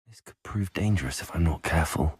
This could prove dangerous if I'm not careful.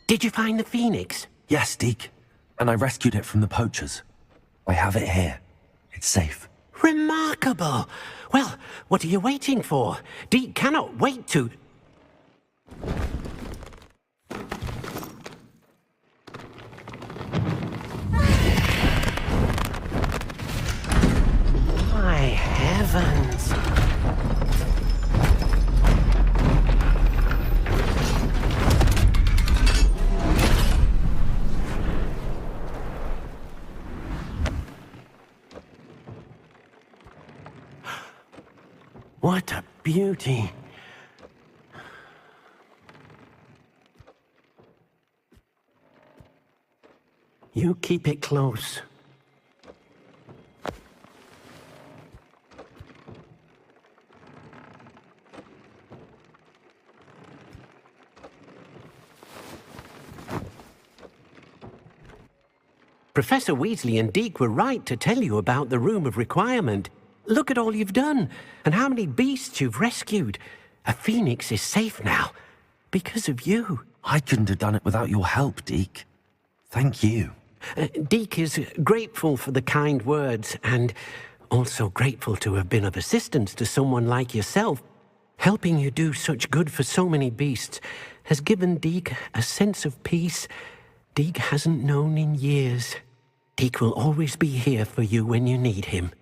Did you find the phoenix? Yes, Deke. And I rescued it from the poachers. I have it here. It's safe. Remarkable! Well, what are you waiting for? Deke cannot wait to... My heavens! What a beauty! You keep it close. Professor Weasley and Deke were right to tell you about the Room of Requirement. Look at all you've done, and how many beasts you've rescued. A phoenix is safe now, because of you. I couldn't have done it without your help, Deke. Thank you. Deke is grateful for the kind words, and also grateful to have been of assistance to someone like yourself. Helping you do such good for so many beasts has given Deke a sense of peace Deke hasn't known in years. Deke will always be here for you when you need him.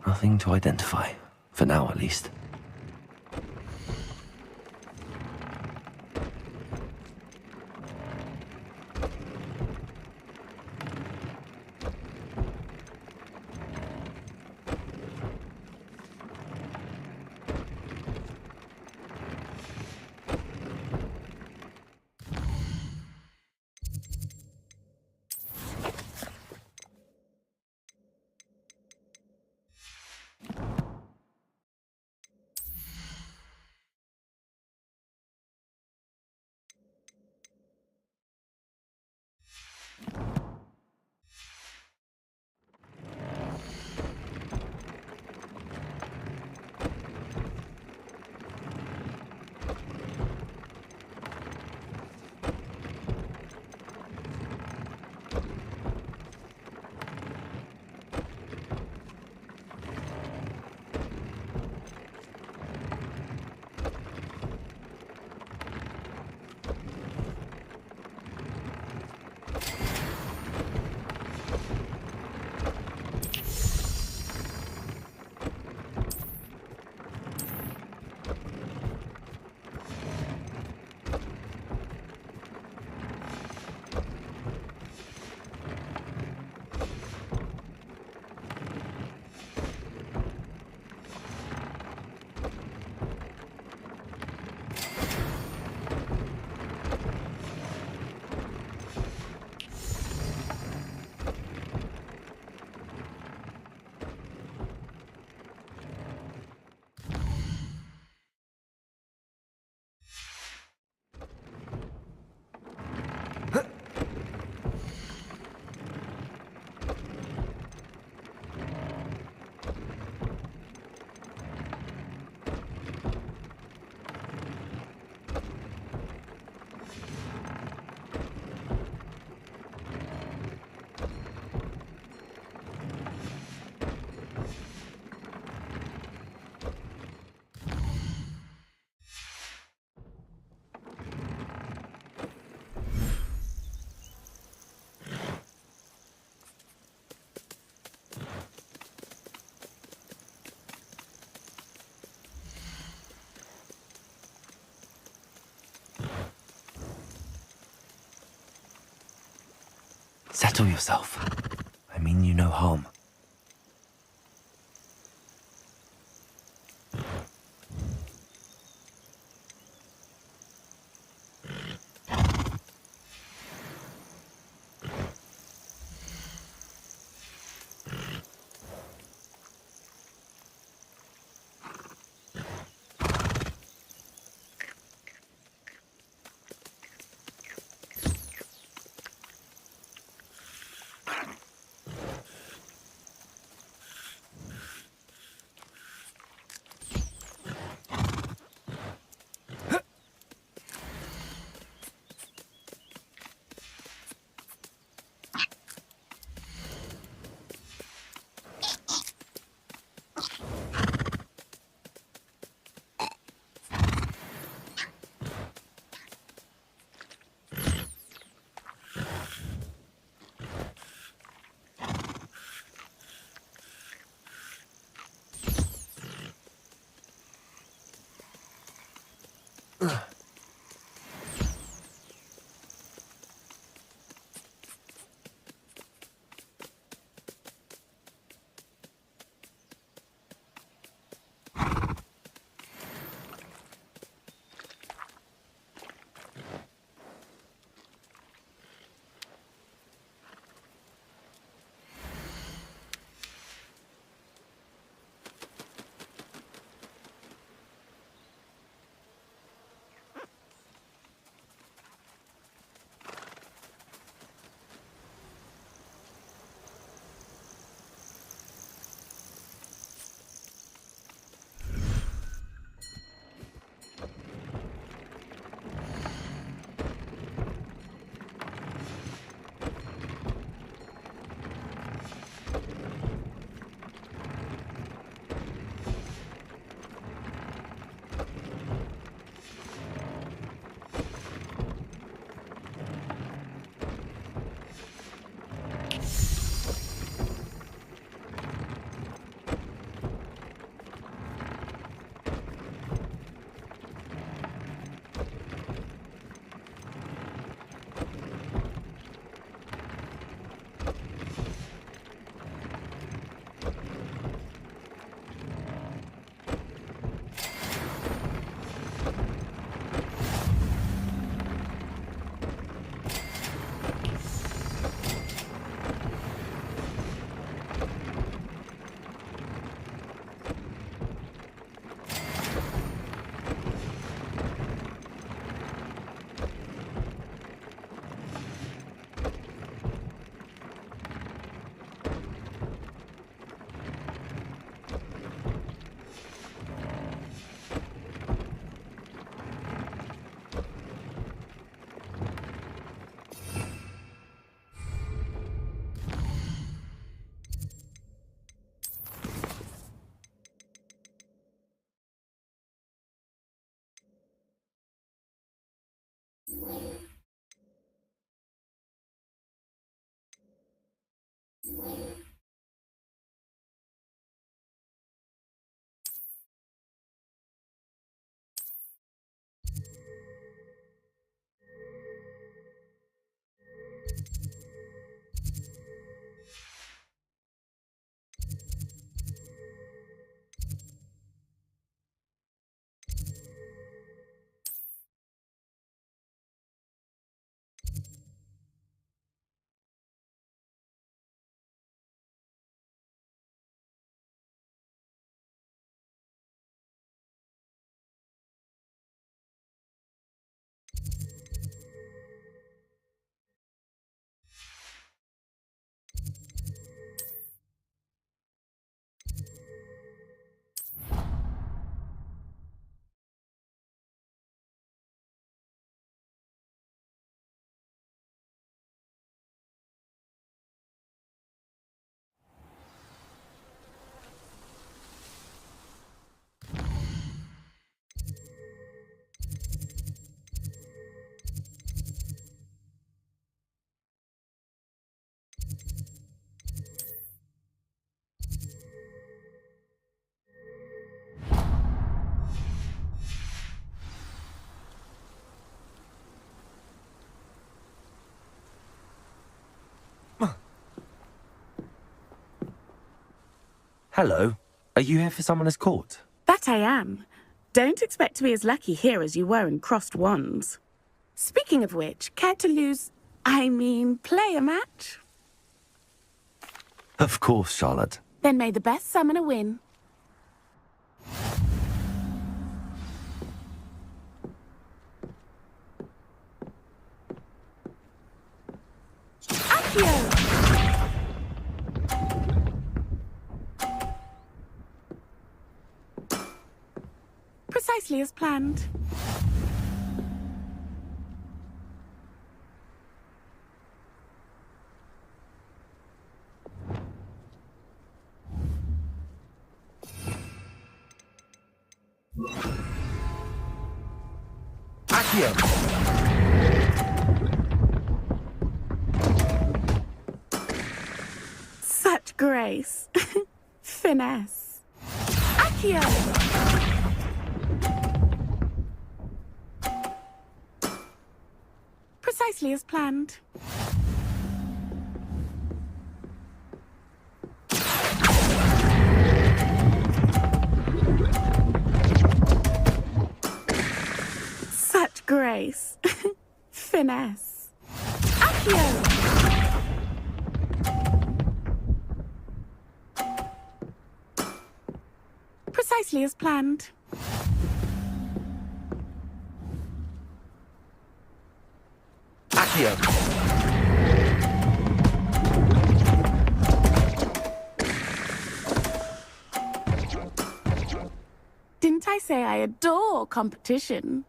Nothing to identify, for now at least. Settle yourself. I mean you no harm. Hello. Are you here for Summoner's Court? That I am. Don't expect to be as lucky here as you were in Crossed Wands. Speaking of which, care to play a match? Of course, Charlotte. Then may the best summoner win. Accio! Precisely as planned. Accio! Such grace. Finesse. Accio! Precisely as planned. Such grace. Finesse. Accio! Precisely as planned. Accio! Didn't I say I adore competition?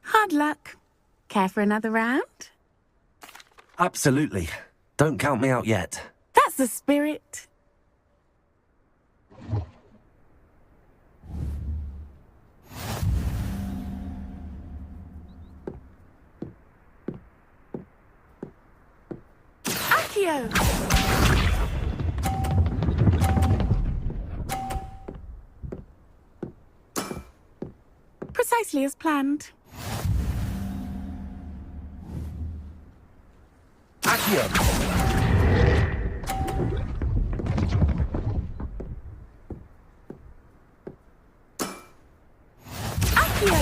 Hard luck. Care for another round? Absolutely. Don't count me out yet. That's the spirit. Accio! Precisely as planned. Accio! Accio!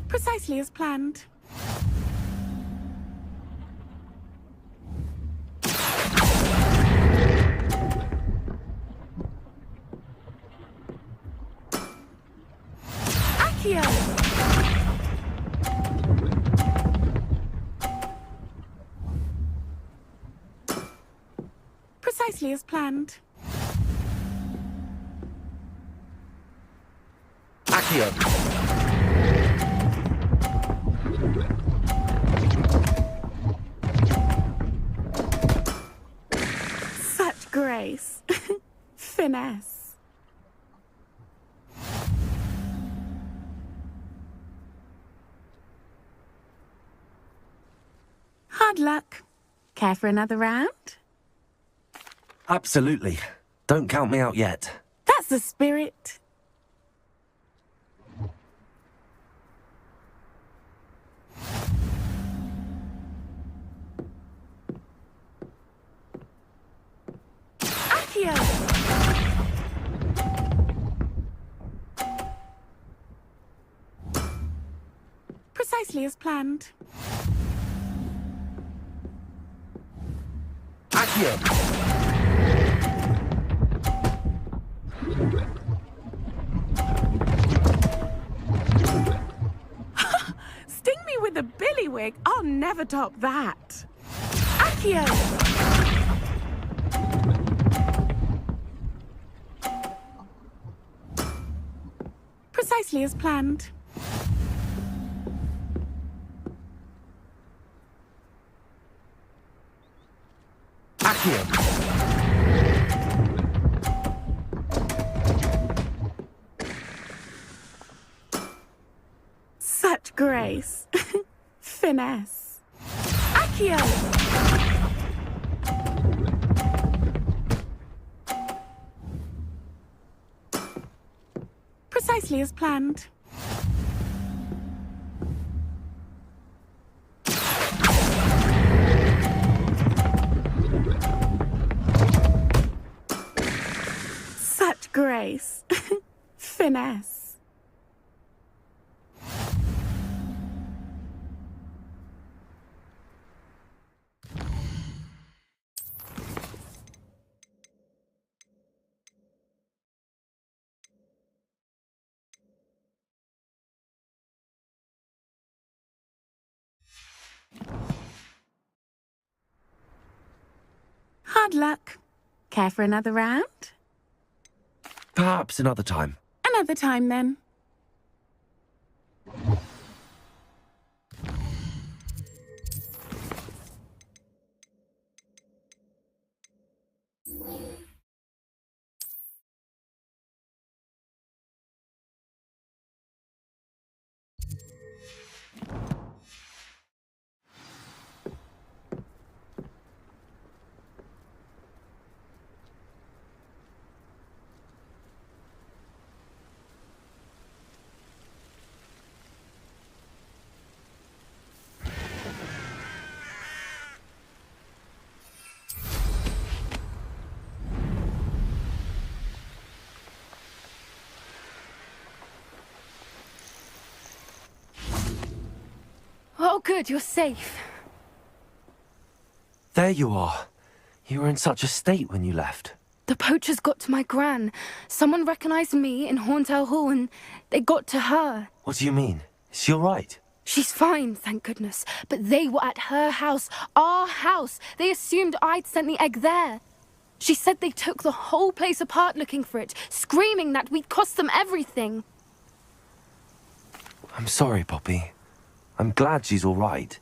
Precisely as planned. Accio! Precisely as planned. Accio! Such grace. Finesse. Hard luck. Care for another round? Absolutely. Don't count me out yet. That's the spirit. Accio! Precisely as planned. Accio! Sting me with a billywig. I'll never top that. Accio! Precisely as planned. Accio! Such grace. Finesse. Accio! precisely as planned. Such grace. Finesse. Hard luck. Care for another round? Perhaps another time. Another time, then. Oh, good, you're safe. There you are. You were in such a state when you left. The poachers got to my gran. Someone recognized me in Horntail Hall and they got to her. What do you mean? Is she all right? She's fine, thank goodness. But they were at her house, our house. They assumed I'd sent the egg there. She said they took the whole place apart looking for it, screaming that we'd cost them everything. I'm sorry, Poppy. I'm glad she's all right.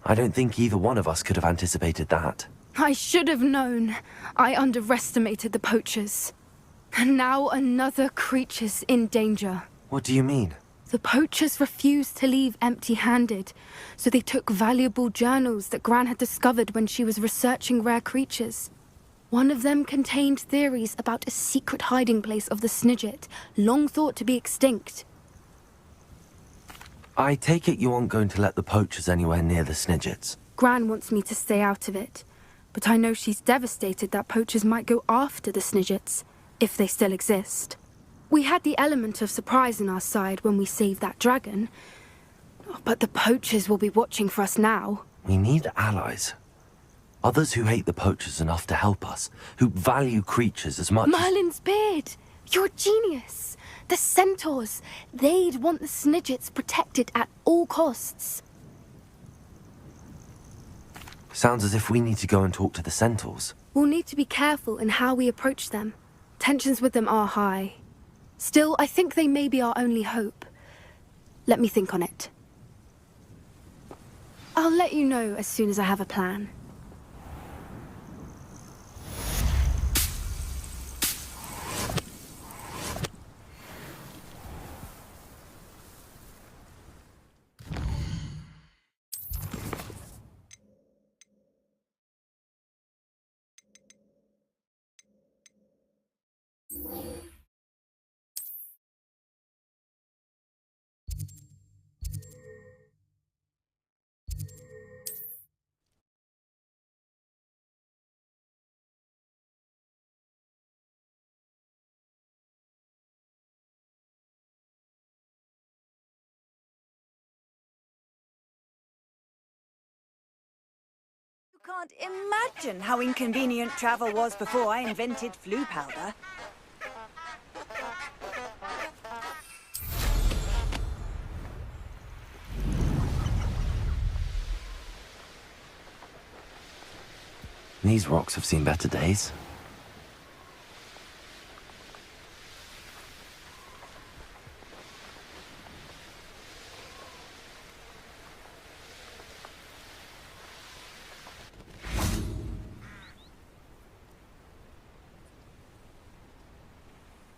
I don't think either one of us could have anticipated that. I should have known. I underestimated the poachers. And now another creature's in danger. What do you mean? The poachers refused to leave empty-handed, so they took valuable journals that Gran had discovered when she was researching rare creatures. One of them contained theories about a secret hiding place of the Snidget, long thought to be extinct. I take it you aren't going to let the poachers anywhere near the Snidgets. Gran wants me to stay out of it, but I know she's devastated that poachers might go after the Snidgets, if they still exist. We had the element of surprise on our side when we saved that dragon, but the poachers will be watching for us now. We need allies. Others who hate the poachers enough to help us, who value creatures as much as... Merlin's beard! You're a genius! The centaurs! They'd want the Snidgets protected at all costs. Sounds as if we need to go and talk to the centaurs. We'll need to be careful in how we approach them. Tensions with them are high. Still, I think they may be our only hope. Let me think on it. I'll let you know as soon as I have a plan. Can't imagine how inconvenient travel was before I invented flu powder. These rocks have seen better days.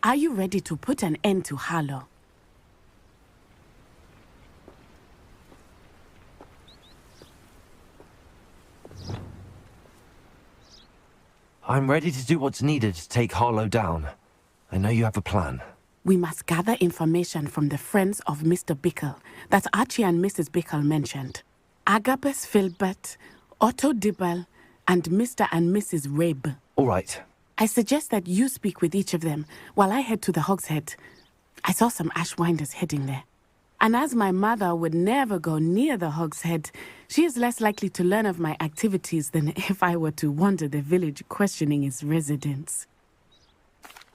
Are you ready to put an end to Harlow? I'm ready to do what's needed to take Harlow down. I know you have a plan. We must gather information from the friends of Mr. Bickle that Archie and Mrs. Bickle mentioned. Agabus Filbert, Otto Dibble, and Mr. and Mrs. Rabe. All right. I suggest that you speak with each of them while I head to the Hogshead. I saw some Ashwinders heading there. And as my mother would never go near the Hogshead, she is less likely to learn of my activities than if I were to wander the village questioning its residents.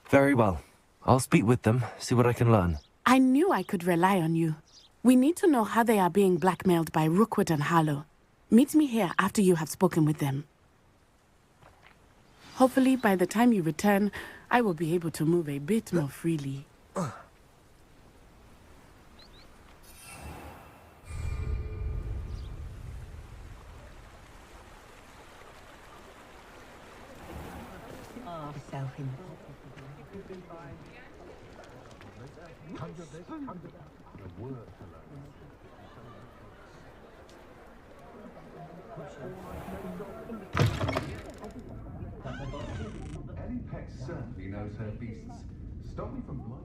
Very well. I'll speak with them, see what I can learn. I knew I could rely on you. We need to know how they are being blackmailed by Rookwood and Harlow. Meet me here after you have spoken with them. Hopefully, by the time you return, I will be able to move a bit more freely.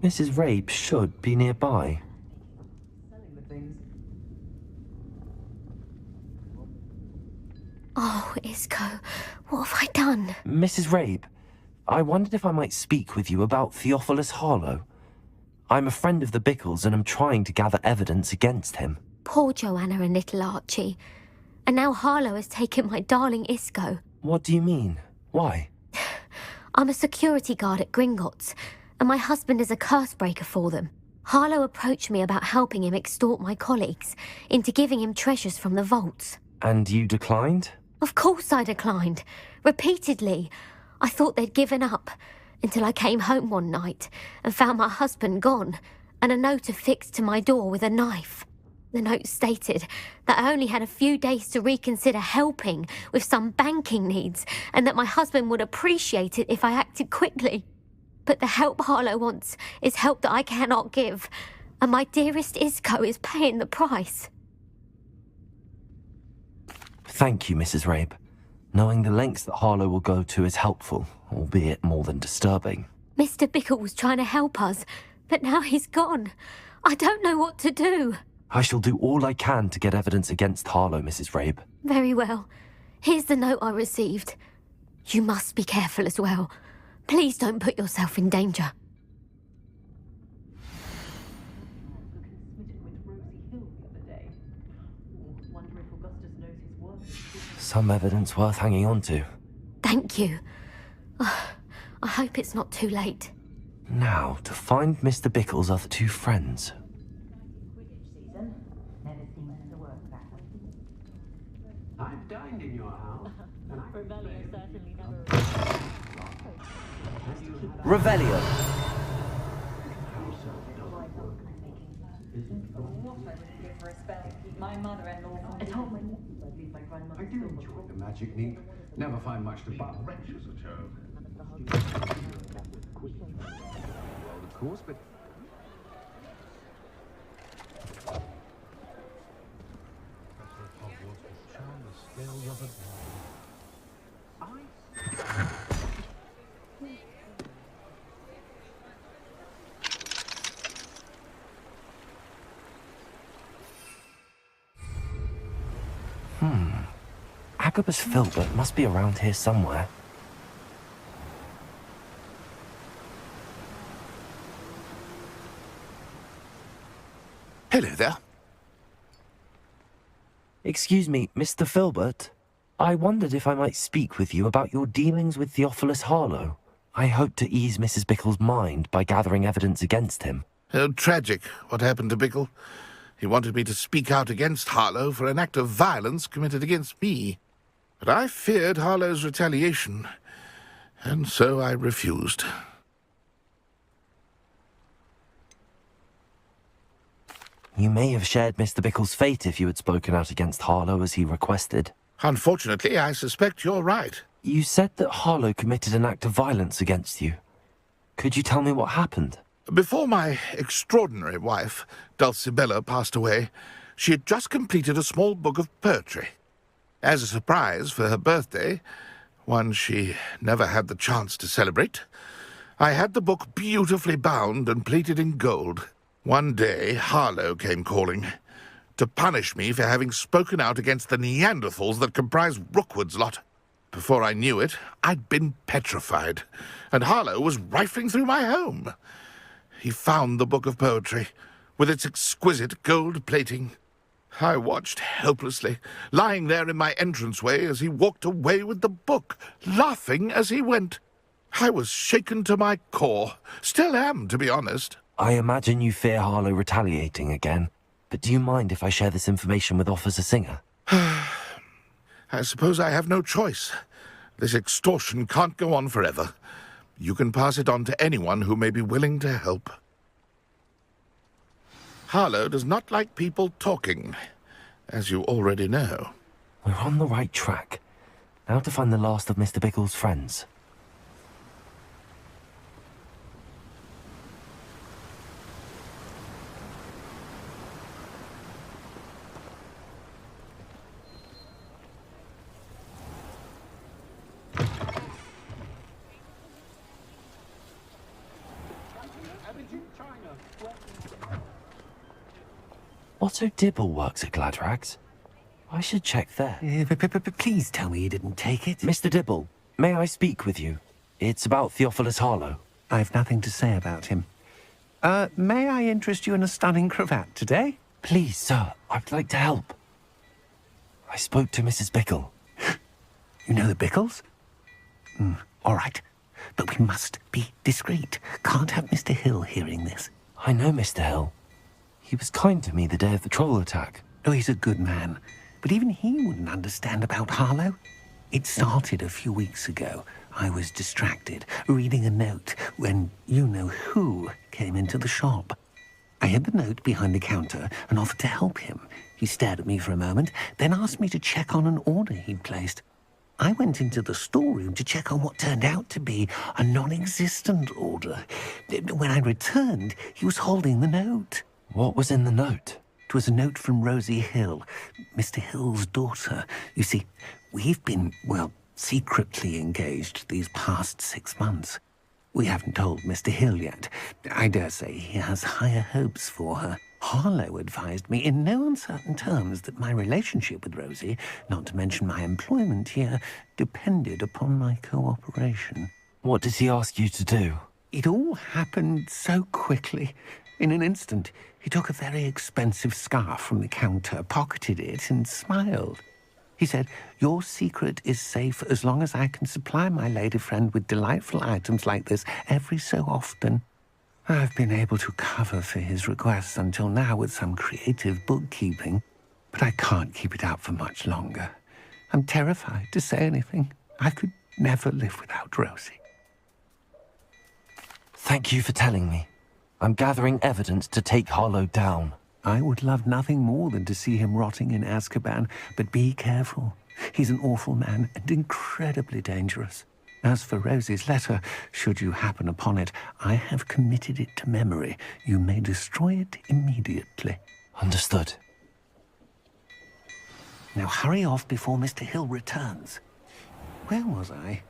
Mrs. Rabe should be nearby. Oh, Isco, what have I done? Mrs. Rabe, I wondered if I might speak with you about Theophilus Harlow. I'm a friend of the Bickles and I'm trying to gather evidence against him. Poor Joanna and little Archie. And now Harlow has taken my darling Isco. What do you mean? Why? I'm a security guard at Gringotts, and my husband is a curse breaker for them. Harlow approached me about helping him extort my colleagues into giving him treasures from the vaults. And you declined? Of course I declined. Repeatedly. I thought they'd given up, until I came home one night and found my husband gone, and a note affixed to my door with a knife. The note stated that I only had a few days to reconsider helping with some banking needs, and that my husband would appreciate it if I acted quickly. But the help Harlow wants is help that I cannot give, and my dearest Isco is paying the price. Thank you, Mrs. Rabe. Knowing the lengths that Harlow will go to is helpful, albeit more than disturbing. Mr. Bickle was trying to help us, but now he's gone. I don't know what to do. I shall do all I can to get evidence against Harlow, Mrs. Rabe. Very well. Here's the note I received. You must be careful as well. Please don't put yourself in danger. Some evidence worth hanging on to. Thank you. I hope it's not too late. Now, to find Mr. Bickle's other two friends. I've dined in your house. Revelio. My mother-in-law told me. I do enjoy the magic neat. Never find much to but wrenches at home. Well, of course, but Agabus Filbert must be around here somewhere. Hello there. Excuse me, Mr. Filbert. I wondered if I might speak with you about your dealings with Theophilus Harlow. I hope to ease Mrs. Bickle's mind by gathering evidence against him. Oh, tragic, what happened to Bickle. He wanted me to speak out against Harlow for an act of violence committed against me. But I feared Harlow's retaliation, and so I refused. You may have shared Mr. Bickle's fate if you had spoken out against Harlow as he requested. Unfortunately, I suspect you're right. You said that Harlow committed an act of violence against you. Could you tell me what happened? Before my extraordinary wife, Dulcibella, passed away, she had just completed a small book of poetry. As a surprise for her birthday, one she never had the chance to celebrate, I had the book beautifully bound and plated in gold. One day, Harlow came calling to punish me for having spoken out against the Neanderthals that comprise Rookwood's lot. Before I knew it, I'd been petrified, and Harlow was rifling through my home. He found the book of poetry, with its exquisite gold plating. I watched helplessly, lying there in my entranceway as he walked away with the book, laughing as he went. I was shaken to my core. Still am, to be honest. I imagine you fear Harlow retaliating again, but do you mind if I share this information with Officer Singer? I suppose I have no choice. This extortion can't go on forever. You can pass it on to anyone who may be willing to help. Harlow does not like people talking, as you already know. We're on the right track. Now to find the last of Mr. Bickle's friends. Otto Dibble works at Gladrags. I should check there. Please tell me you didn't take it. Mr. Dibble, may I speak with you? It's about Theophilus Harlow. I've nothing to say about him. May I interest you in a stunning cravat today? Please, sir, I'd like to help. I spoke to Mrs. Bickle. You know the Bickles? All right. But we must be discreet. Can't have Mr. Hill hearing this. I know Mr. Hill. He was kind to me the day of the troll attack. Oh, he's a good man. But even he wouldn't understand about Harlow. It started a few weeks ago. I was distracted, reading a note, when you-know-who came into the shop. I hid the note behind the counter and offered to help him. He stared at me for a moment, then asked me to check on an order he'd placed. I went into the storeroom to check on what turned out to be a non-existent order. When I returned, he was holding the note. What was in the note? It was a note from Rosie Hill, Mr. Hill's daughter. You see, we've been, secretly engaged these past 6 months. We haven't told Mr. Hill yet. I dare say he has higher hopes for her. Harlow advised me in no uncertain terms that my relationship with Rosie, not to mention my employment here, depended upon my cooperation. What did he ask you to do? It all happened so quickly. In an instant, he took a very expensive scarf from the counter, pocketed it, and smiled. He said, "Your secret is safe as long as I can supply my lady friend with delightful items like this every so often." I've been able to cover for his requests until now with some creative bookkeeping, but I can't keep it up for much longer. I'm terrified to say anything. I could never live without Rosie. Thank you for telling me. I'm gathering evidence to take Harlow down. I would love nothing more than to see him rotting in Azkaban, but be careful. He's an awful man and incredibly dangerous. As for Rosie's letter, should you happen upon it, I have committed it to memory. You may destroy it immediately. Understood. Now hurry off before Mr. Hill returns. Where was I?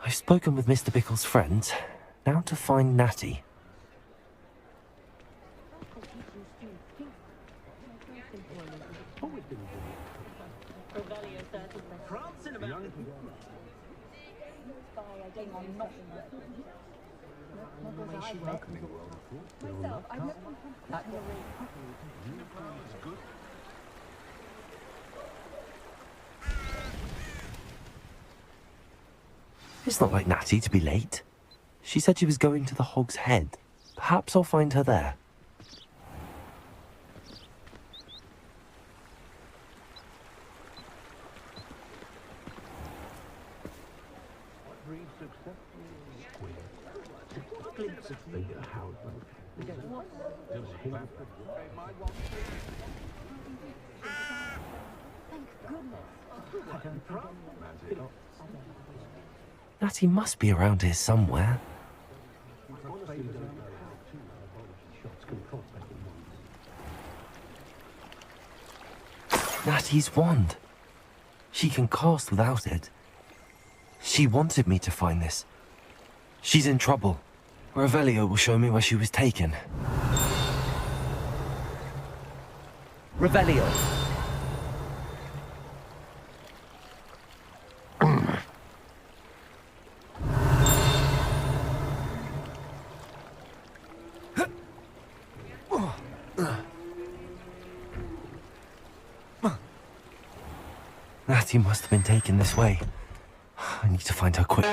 I've spoken with Mr. Bickle's friends. Now to find Natty. It's not like Natty to be late. She said she was going to the Hog's Head. Perhaps I'll find her there. Natty must be around here somewhere. Natty's wand. She can cast without it. She wanted me to find this. She's in trouble. Revelio will show me where she was taken. Revelio. Natty must have been taken this way. I need to find her quick.